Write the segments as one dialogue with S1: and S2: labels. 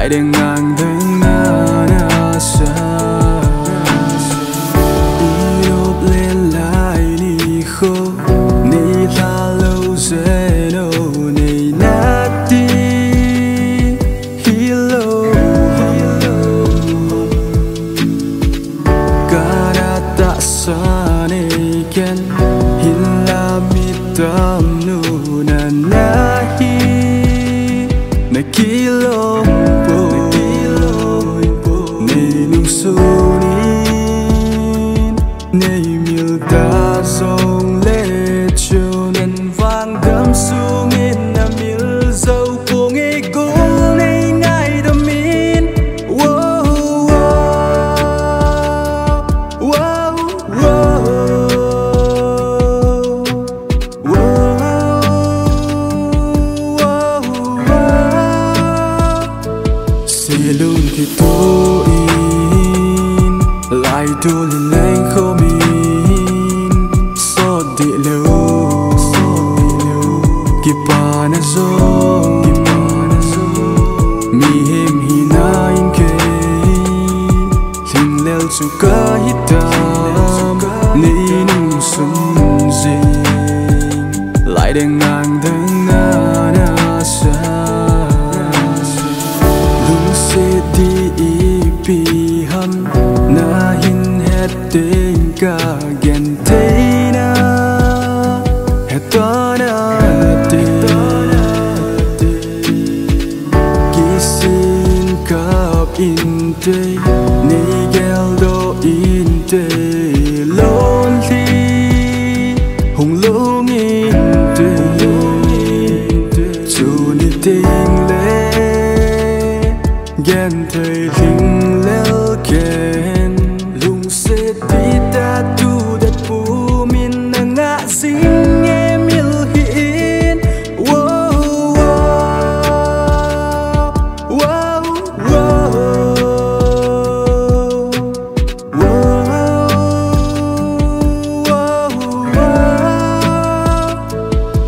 S1: lại đang ngang đứng na xa đi đốt lên lại đi khô ni ta lâu dễ nô này nát đi hello cara tak sana ken hilam hitam nuna nahi nakilom nay nung sunin nay mil ta song lệ chiều nên vang đâm sungin na mil dâu của nghe gul nay ngày đâm min wow wow wow luôn thì tôi lại tôi lên lên không in so đi lâu kịp ba na zo mi hem hi na in ke thình leo chu ka hitam ni nung sun zing lại đang ngang đứng na xa pi ham na hin het ting ka gen te na het ta na te kisin kap in te ni gel do in te lonely hung lung in te chu ni ting le gen te linh lel ken lung se ti ta tu dat pu min na nga sing em mil hin wow wow wow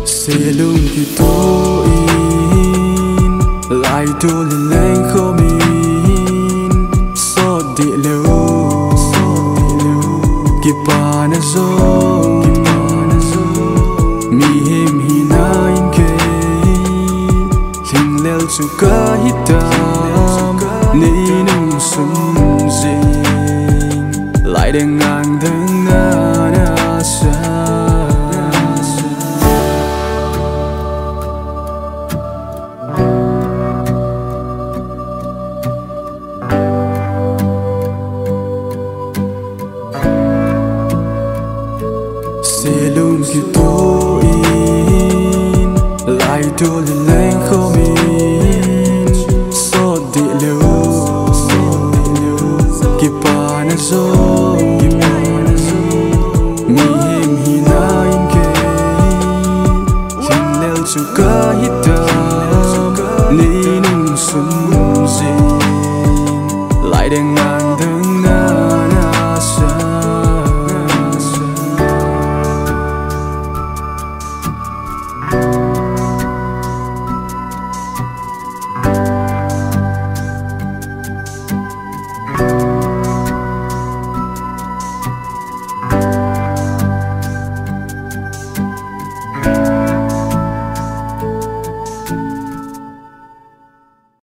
S1: se lung ki tu in lại tu lên lên không đi lâu kịp ba na zo mi hem hi na in ke thình leo chu ka hitam ni nung sun zing lại đang ngang đứng na xa sẽ luôn khi tôi in lại tôi lên lên không in so đi lâu kịp ba na zo